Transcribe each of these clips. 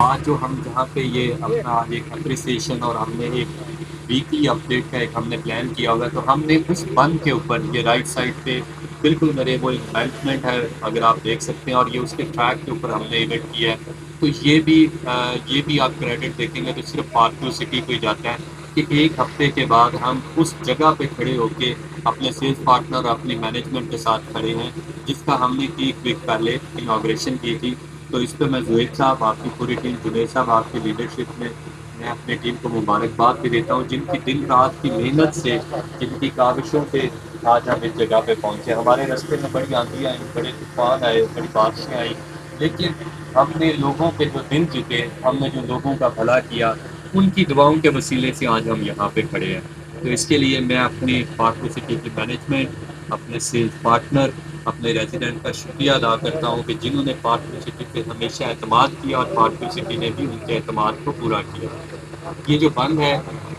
آج جو ہم جہاں پہ یہ اپنا ایک اپریسیشن اور ہم نے ایک ویکلی اپڈیٹ کا ایک ہم نے پلان کیا ہوگا، تو ہم نے اس بند کے اوپر یہ رائٹ سائڈ پہ بالکل میرے وہ امبینکمنٹ ہے، اگر آپ دیکھ سکتے ہیں، اور یہ اس کے ٹریک کے اوپر ہم نے ایونٹ کیا ہے. تو یہ بھی آپ کریڈٹ دیکھیں گے تو صرف پارکو سٹی کو ہی جاتا ہے کہ ایک ہفتے کے بعد ہم اس جگہ پہ کھڑے ہو کے اپنے سیلز پارٹنر اور اپنی مینجمنٹ کے ساتھ کھڑے ہیں، جس کا ہم نے ایک ویک پہلے انوگریشن کی تھی. تو اس پہ میں زہیب صاحب، آپ کی پوری ٹیم، جنید صاحب آپ کی لیڈرشپ میں اپنی ٹیم کو مبارکباد بھی دیتا ہوں، جن کی دن رات کی محنت سے، جن کی کاوشوں سے آج ہم اس جگہ پہ پہنچے. ہمارے راستے میں بڑی آندیاں آئیں، بڑے طوفان آئے، بڑی بارشیں آئیں، لیکن ہم نے لوگوں کے جو دن جیتے، ہم نے جو لوگوں کا بھلا کیا، ان کی دعاؤں کے وسیلے سے آج ہم یہاں پہ کھڑے ہیں. تو اس کے لیے میں اپنی پارکو سٹی کی مینجمنٹ، اپنے سیلز پارٹنر، اپنے ریزیڈنٹ کا شکریہ ادا کرتا ہوں کہ جنہوں نے پارکو سٹی پہ ہمیشہ اعتماد کیا اور پارکو سٹی نے بھی ان کے اعتماد کو پورا کیا. یہ جو بند ہے،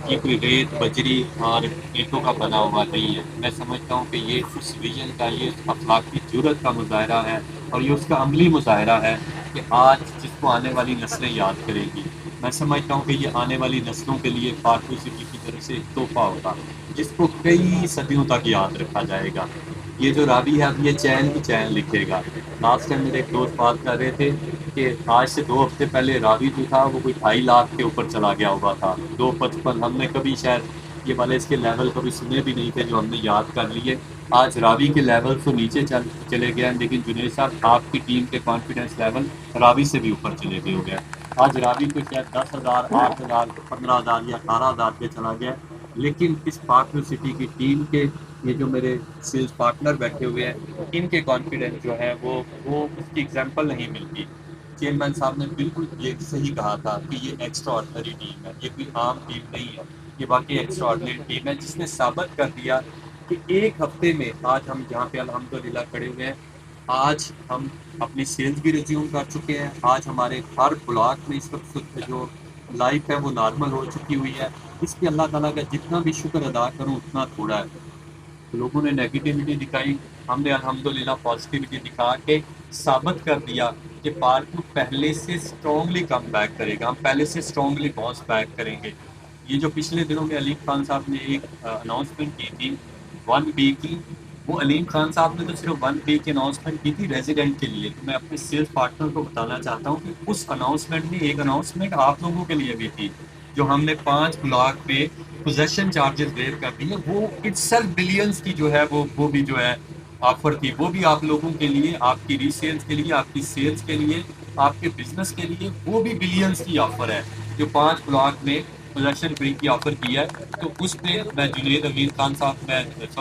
یہ کوئی ریت بجری اور اینٹوں کا بنا ہوا نہیں ہے. میں سمجھتا ہوں کہ یہ اس ویژن کا، یہ اس اخلاقی جرت کا مظاہرہ ہے، اور یہ اس کا عملی مظاہرہ ہے کہ آج جس کو آنے والی نسلیں یاد کریں گی. میں سمجھتا ہوں کہ یہ آنے والی نسلوں کے لیے پارکو سٹی کی طرف سے ایک تحفہ ہوگا، جس کو کئی صدیوں تک یاد رکھا جائے گا. یہ جو راوی ہے، اب یہ چین کی چین لکھے گا. لاسٹ ٹائم میرے ایک دوست بات کر رہے تھے کہ آج سے 2 ہفتے پہلے راوی جو تھا وہ کوئی 2.5 لاکھ کے اوپر چلا گیا ہوا تھا. 2.55 ہم نے کبھی شاید یہ والے اس کے لیول کبھی سنے بھی نہیں تھے جو ہم نے یاد کر لیے. آج راوی کے لیول تو نیچے چلے گئے ہیں، لیکن جنید صاحب آپ کی ٹیم کے کانفیڈنس لیول راوی سے بھی اوپر چلے گئے ہو گئے. آج راوی کو شاید 10,000، 8,000، 15,000 یا 18,000 پہ چلا گیا، لیکن اس پارکو سٹی کی ٹیم کے یہ جو میرے سیلز پارٹنر بیٹھے ہوئے ہیں، ان کے کانفیڈنس جو ہے وہ اس کی ایگزامپل نہیں ملتی. چیئرمین صاحب نے بالکل یہ صحیح کہا تھا کہ یہ ایکسٹرا آرڈنری ٹیم ہے، یہ کوئی عام ٹیم نہیں ہے، یہ واقعی ایکسٹرا آرڈنری ٹیم ہے، جس نے ثابت کر دیا کہ ایک ہفتے میں آج ہم جہاں پہ الحمدللہ کھڑے ہوئے ہیں، آج ہم اپنی سیلز بھی ریزیوم کر چکے ہیں. آج ہمارے ہر بلاک میں اس وقت جو لائف ہے وہ نارمل ہو چکی ہوئی ہے. اس پہ اللہ تعالیٰ کا جتنا بھی شکر ادا کروں اتنا تھوڑا ہے. لوگوں نے نیگیٹیوٹی دکھائی، ہم نے الحمدللہ پازیٹیوٹی دکھا کے ثابت کر دیا کہ پارکو پہلے سے اسٹرانگلی کم بیک کرے گا، ہم پہلے سے اسٹرانگلی باؤنس بیک کریں گے. یہ جو پچھلے دنوں میں علیم خان صاحب نے ایک اناؤنسمنٹ کی تھی 1 بی کی، وہ علیم خان صاحب نے تو صرف 1 بی کی اناؤنسمنٹ کی تھی ریزیڈنٹ کے لیے. تو میں اپنے سیلز پارٹنر کو بتانا چاہتا ہوں کہ اس اناؤنسمنٹ میں ایک اناؤنسمنٹ آپ لوگوں کے لیے بھی تھی، جو ہم نے 5 بلاک پہ پوزیشن چارجز ویو کر دی ہے. وہ اٹس سیلف بلینس کی جو ہے وہ بھی جو ہے آفر تھی، وہ بھی آپ لوگوں کے لیے، آپ کی ریسیلز کے لیے، آپ کی سیلز کے لیے، آپ کے بزنس کے لیے وہ بھی بلینس کی آفر ہے، جو 5 بلاک میں پوزیشن فری کی آفر کی ہے. تو اس پہ میں جنید امین خان صاحب،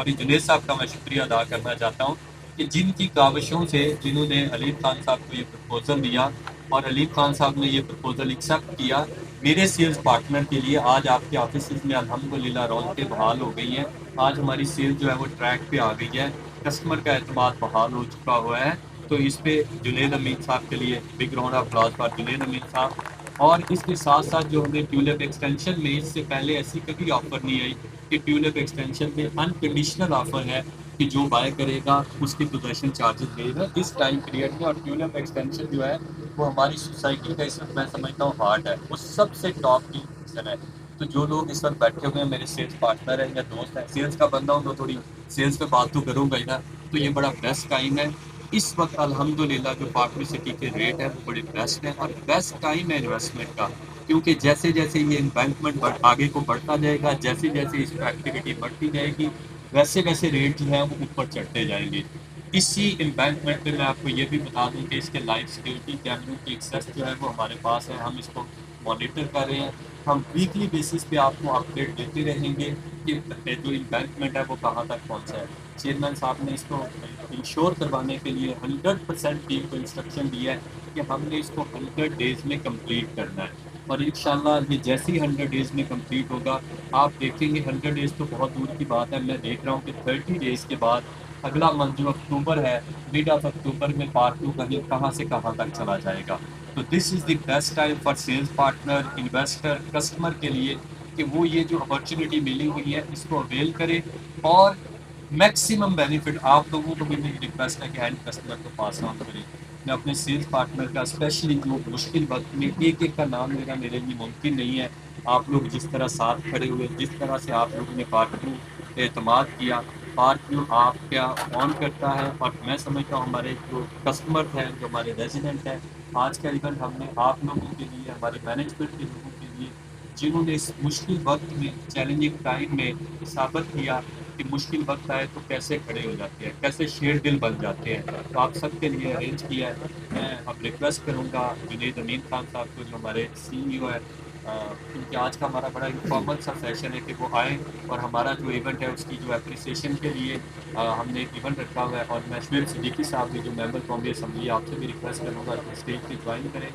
جنید صاحب کا میں شکریہ ادا کرنا چاہتا ہوں کہ جن کی کاوشوں سے، جنہوں نے علیم خان صاحب کو یہ پرپوزل دیا اور علیم خان صاحب نے یہ پرپوزل ایکسیپٹ کیا. میرے سیلز پارٹنر کے لیے آج آپ کے آفیسز میں الحمدللہ رونقیں بحال ہو گئی ہیں. آج ہماری سیل جو ہے وہ ٹریک پہ آ گئی ہے، کسٹمر کا اعتماد بحال ہو چکا ہوا ہے. تو اس پہ جنید امین صاحب کے لیے big round of applause for Junaid Amin صاحب. اور اس کے ساتھ ساتھ جو ہمیں ٹیولپ ایکسٹینشن میں، اس سے پہلے ایسی کبھی آفر نہیں آئی کہ ٹیولپ ایکسٹینشن میں انکنڈیشنل آفر ہے کہ جو بائی کرے گا اس کی پوزیشن چارجز دے گا اس ٹائم پیریڈ میں. اور ٹیولپ ایکسٹینشن جو ہے وہ ہماری سوسائٹی کا اس وقت میں سمجھتا ہوں ہارٹ ہے، وہ سب سے ٹاپ کی پوزیشن ہے. تو جو لوگ اس وقت بیٹھے ہوئے ہیں، میرے سیلز پارٹنر ہیں یا دوست ہیں، سیلز کا بندہ ہوں تو تھوڑی سیلز پہ بات تو کروں گا ہی نا. تو یہ بڑا بیسٹ ٹائم ہے اس وقت الحمدللہ. جو پارکو سٹی کے ریٹ ہے وہ بڑے بیسٹ ہیں، اور بیسٹ ٹائم ہے انویسٹمنٹ کا، کیونکہ جیسے جیسے یہ امبینکمنٹ آگے کو بڑھتا جائے گا، جیسے جیسے اس پہ ایکٹیویٹی بڑھتی جائے گی، ویسے ویسے ریٹ جو ہے وہ اوپر چڑھتے جائیں گے. اسی امبینکمنٹ پہ میں آپ کو یہ بھی بتا دوں کہ اس کے لائف سیکورٹی کیمروں کی ایکسیس جو ہے وہ ہمارے پاس ہے. ہم اس کو مانیٹر کر رہے ہیں، ہم ویکلی بیسس پہ آپ کو اپڈیٹ دیتے رہیں گے کہ جو امبینکمنٹ ہے وہ کہاں تک پہنچا ہے. چیئرمین صاحب نے اس کو انشور کروانے کے لیے 100% ٹیم کو انسٹرکشن دیا ہے کہ ہم نے اس کو 100 ڈیز میں کمپلیٹ کرنا ہے. اور انشاءاللہ یہ جیسے ہی 100 ڈیز میں کمپلیٹ ہوگا، آپ دیکھیں گے 100 ڈیز تو بہت دور کی بات ہے. میں دیکھ رہا ہوں کہ 30 ڈیز کے بعد اگلا منتھ جو اکتوبر ہے، مڈ آف اکتوبر میں پارکو کہاں سے کہاں تک چلا جائے گا. تو this is the best time for sales partner, investor, customer کے لیے کہ وہ یہ جو اپرچونیٹی ملی ہوئی ہے اس کو اویل کرے، اور میکسیمم بینیفٹ آپ لوگوں کو بھی میری ریکویسٹ ہے کہ اینڈ کسٹمر کو پاس آن کریں. میں اپنے سیلس پارٹنر کا اسپیشلی جو مشکل وقت میں ایک ایک کا نام لینا میرے لیے ممکن نہیں ہے. آپ لوگ جس طرح ساتھ کھڑے ہوئے، جس طرح سے آپ لوگوں نے پارکنگ پہ اعتماد کیا، پارکنگ آپ کیا آن کرتا ہے. اور میں سمجھتا ہوں ہمارے جو کسٹمر ہیں، جو ہمارے ریزیڈنٹ ہیں، آج کا ایونٹ ہم نے آپ لوگوں کے لیے، ہمارے مینجمنٹ کے لوگوں کے لیے، جنہوں نے اس مشکل وقت میں، چیلنجنگ ٹائم میں ثابت کیا کہ مشکل وقت آئے تو کیسے کھڑے ہو جاتے ہیں، کیسے شیر دل بن جاتے ہیں. تو آپ سب کے لیے ارینج کیا ہے. میں اب ریکویسٹ کروں گا جنید امین خان صاحب کو، جو ہمارے CEO ہے، کیونکہ آج کا ہمارا بڑا انفارمل سا سیشن ہے، کہ وہ آئیں اور ہمارا جو ایونٹ ہے اس کی جو اپریسیشن کے لیے ہم نے ایک ایونٹ رکھا ہوا ہے. اور میں شعیب صدیقی صاحب بھی جو ممبر قومی اسمبلی، آپ سے بھی ریکویسٹ کروں گا کہ اسٹیج پہ جوائن کریں